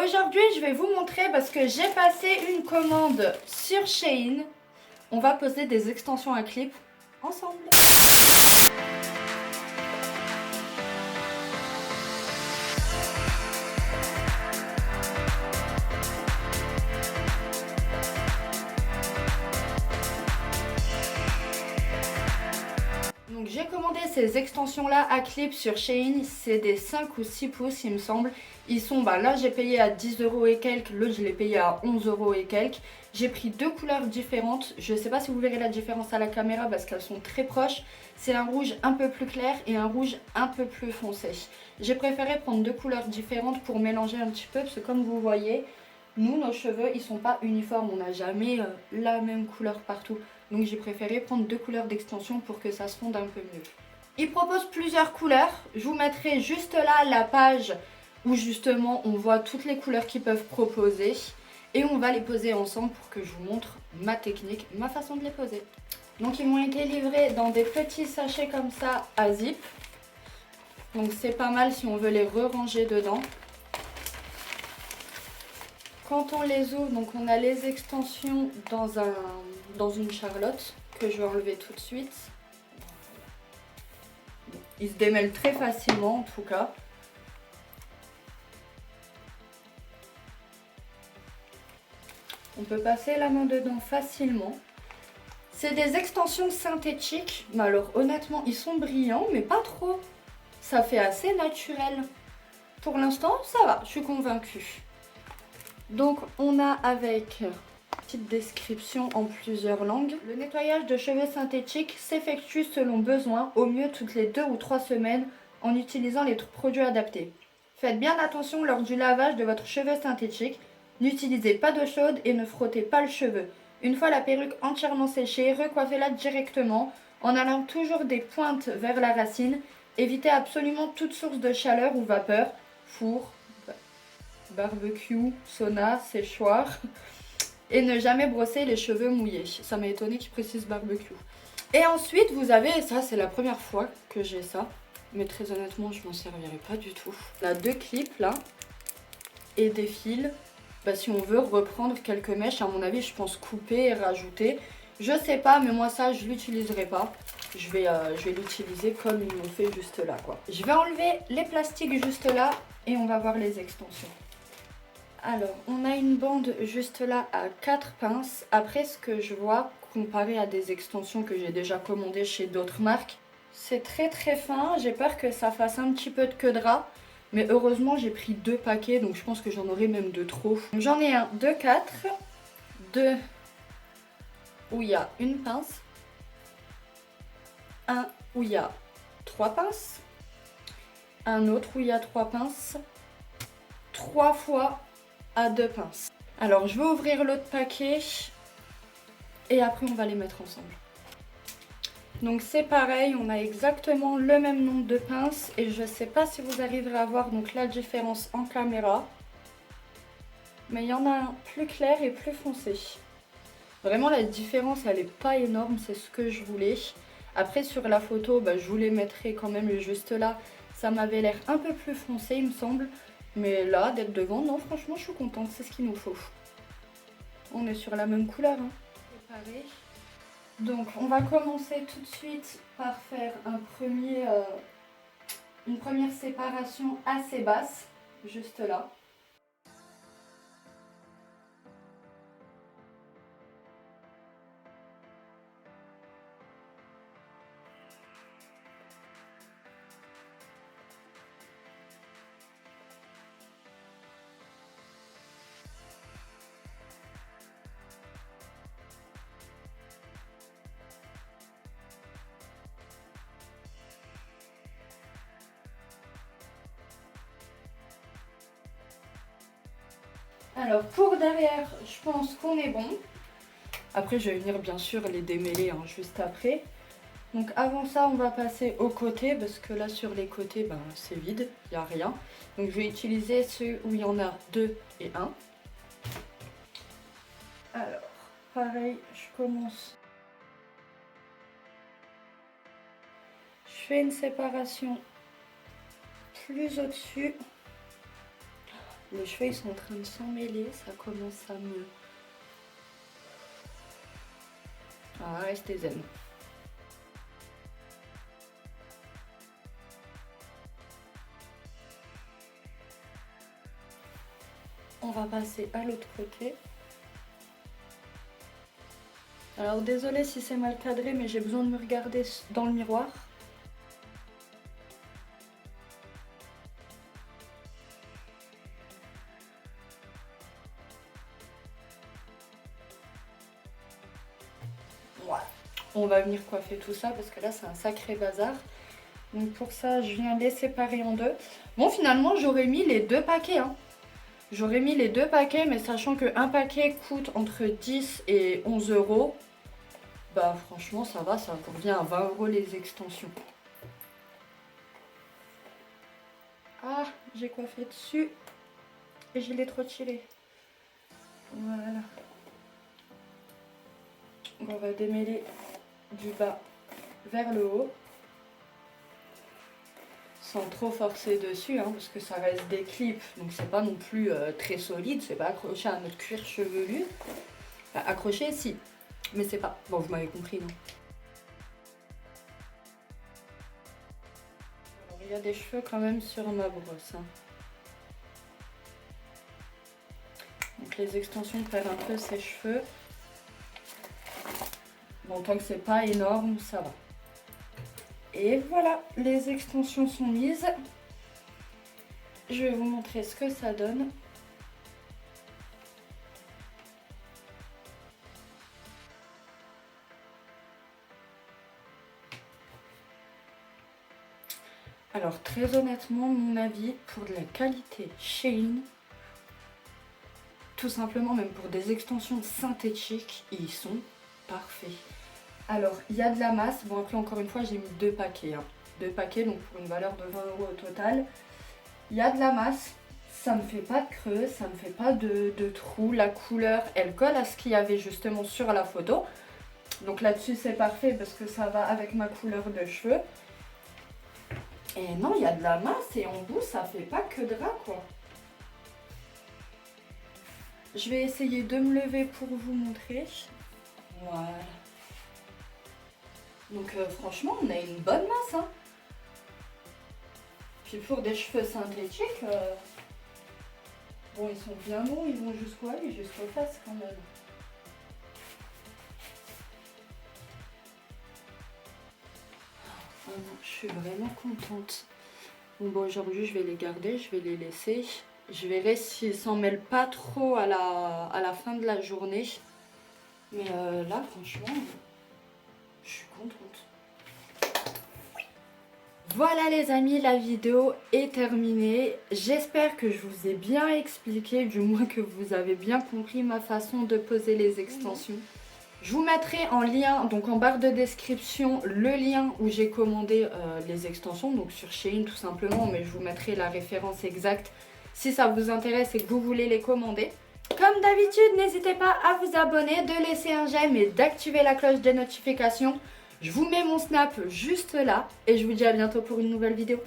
Aujourd'hui, je vais vous montrer parce que j'ai passé une commande sur Shein. On va poser des extensions à clip ensemble. Donc j'ai commandé ces extensions là à clip sur Shein, c'est des 5 ou 6 pouces il me semble. Ils sont, là j'ai payé à 10 € et quelques, l'autre je l'ai payé à 11 € et quelques. J'ai pris deux couleurs différentes, je sais pas si vous verrez la différence à la caméra parce qu'elles sont très proches. C'est un rouge un peu plus clair et un rouge un peu plus foncé. J'ai préféré prendre deux couleurs différentes pour mélanger un petit peu parce que comme vous voyez, nous nos cheveux ils sont pas uniformes, on n'a jamais la même couleur partout. Donc j'ai préféré prendre deux couleurs d'extension pour que ça se fonde un peu mieux. Ils proposent plusieurs couleurs. Je vous mettrai juste là la page où justement on voit toutes les couleurs qu'ils peuvent proposer. Et on va les poser ensemble pour que je vous montre ma technique, ma façon de les poser. Donc ils m'ont été livrés dans des petits sachets comme ça à zip. Donc c'est pas mal si on veut les re-ranger dedans. Quand on les ouvre, donc on a les extensions dans une charlotte que je vais enlever tout de suite. Ils se démêlent très facilement en tout cas. On peut passer la main dedans facilement. C'est des extensions synthétiques, mais alors honnêtement ils sont brillants mais pas trop. Ça fait assez naturel. Pour l'instant ça va, je suis convaincue. Donc on a avec petite description en plusieurs langues. Le nettoyage de cheveux synthétiques s'effectue selon besoin, au mieux toutes les 2 ou 3 semaines en utilisant les produits adaptés. Faites bien attention lors du lavage de votre cheveu synthétique. N'utilisez pas d'eau chaude et ne frottez pas le cheveu. Une fois la perruque entièrement séchée, recoiffez-la directement en allant toujours des pointes vers la racine. Évitez absolument toute source de chaleur ou vapeur, four, barbecue, sauna, séchoir. Et ne jamais brosser les cheveux mouillés. Ça m'a étonné qu'ils précisent barbecue. Et ensuite vous avez, et ça c'est la première fois que j'ai ça, mais très honnêtement je m'en servirai pas du tout. On a deux clips là et des fils. Si on veut reprendre quelques mèches, à mon avis je pense couper et rajouter. Je sais pas, mais moi ça je l'utiliserai pas. Je vais l'utiliser comme ils m'ont fait juste là quoi. Je vais enlever les plastiques juste là et on va voir les extensions. Alors, on a une bande juste là à 4 pinces. Après, ce que je vois, comparé à des extensions que j'ai déjà commandées chez d'autres marques, c'est très très fin. J'ai peur que ça fasse un petit peu de queue de rat. Mais heureusement, j'ai pris 2 paquets, donc je pense que j'en aurai même de trop. J'en ai un de 4, 2 où il y a une pince, un où il y a 3 pinces, un autre où il y a 3 pinces, 3 fois à 2 pinces. Alors je vais ouvrir l'autre paquet et après on va les mettre ensemble. Donc c'est pareil, on a exactement le même nombre de pinces et je sais pas si vous arriverez à voir donc la différence en caméra. Mais il y en a un plus clair et plus foncé. Vraiment la différence elle est pas énorme, c'est ce que je voulais. Après sur la photo, je vous les mettrai quand même juste là. Ça m'avait l'air un peu plus foncé il me semble. Mais là, d'être devant, non, franchement, je suis contente, c'est ce qu'il nous faut. On est sur la même couleur, hein. Préparé. Donc, on va commencer tout de suite par faire une première séparation assez basse, juste là. Alors pour derrière, je pense qu'on est bon. Après je vais venir bien sûr les démêler juste après. Donc avant ça on va passer aux côtés parce que là sur les côtés c'est vide, il n'y a rien. Donc je vais utiliser ceux où il y en a 2 et 1. Alors pareil, je commence. Je fais une séparation plus au-dessus. Les cheveux ils sont en train de s'emmêler, ça commence à mieux. Ah, restez zen. On va passer à l'autre côté. Alors désolée si c'est mal cadré, mais j'ai besoin de me regarder dans le miroir. Ouais. On va venir coiffer tout ça parce que là c'est un sacré bazar. Donc pour ça je viens les séparer en deux. Bon finalement j'aurais mis les deux paquets hein. J'aurais mis les deux paquets, mais sachant qu'un paquet coûte entre 10 et 11 euros, bah franchement ça va, ça revient à 20 euros les extensions. Ah, j'ai coiffé dessus et je l'ai trop tiré. Voilà. On va démêler du bas vers le haut. Sans trop forcer dessus, hein, parce que ça reste des clips, donc c'est pas non plus très solide, c'est pas accroché à notre cuir chevelu. Enfin, accroché si, mais c'est pas. Bon, vous m'avez compris, non? Alors, il y a des cheveux quand même sur ma brosse. Hein. Donc les extensions perdent un peu ses cheveux. Bon, tant que c'est pas énorme, ça va. Et voilà, les extensions sont mises. Je vais vous montrer ce que ça donne. Alors très honnêtement, mon avis, pour de la qualité Shein, tout simplement même pour des extensions synthétiques, ils sont parfaits. Alors, il y a de la masse. Bon, après, encore une fois, j'ai mis deux paquets. Hein. Deux paquets, donc pour une valeur de 20 euros au total. Il y a de la masse. Ça ne me fait pas de creux, ça ne me fait pas de trous. La couleur, elle colle à ce qu'il y avait justement sur la photo. Donc là-dessus, c'est parfait parce que ça va avec ma couleur de cheveux. Et non, il y a de la masse et en bout, ça fait pas que drap, quoi. Je vais essayer de me lever pour vous montrer. Voilà. Donc franchement, on a une bonne masse. Hein. Puis pour des cheveux synthétiques, bon, ils sont bien longs, ils vont jusqu'où aller, jusqu'aux fesses quand même. Oh non, je suis vraiment contente. Bon, aujourd'hui, je vais les garder, je vais les laisser. Je verrai s'ils s'en mêlent pas trop à la fin de la journée. Mais là, franchement... je suis contente. Voilà les amis, la vidéo est terminée. J'espère que je vous ai bien expliqué, du moins que vous avez bien compris ma façon de poser les extensions. Je vous mettrai en lien, donc en barre de description, le lien où j'ai commandé les extensions, donc sur Shein tout simplement, mais je vous mettrai la référence exacte si ça vous intéresse et que vous voulez les commander. Comme d'habitude, n'hésitez pas à vous abonner, de laisser un j'aime et d'activer la cloche des notifications. Je vous mets mon snap juste là et je vous dis à bientôt pour une nouvelle vidéo.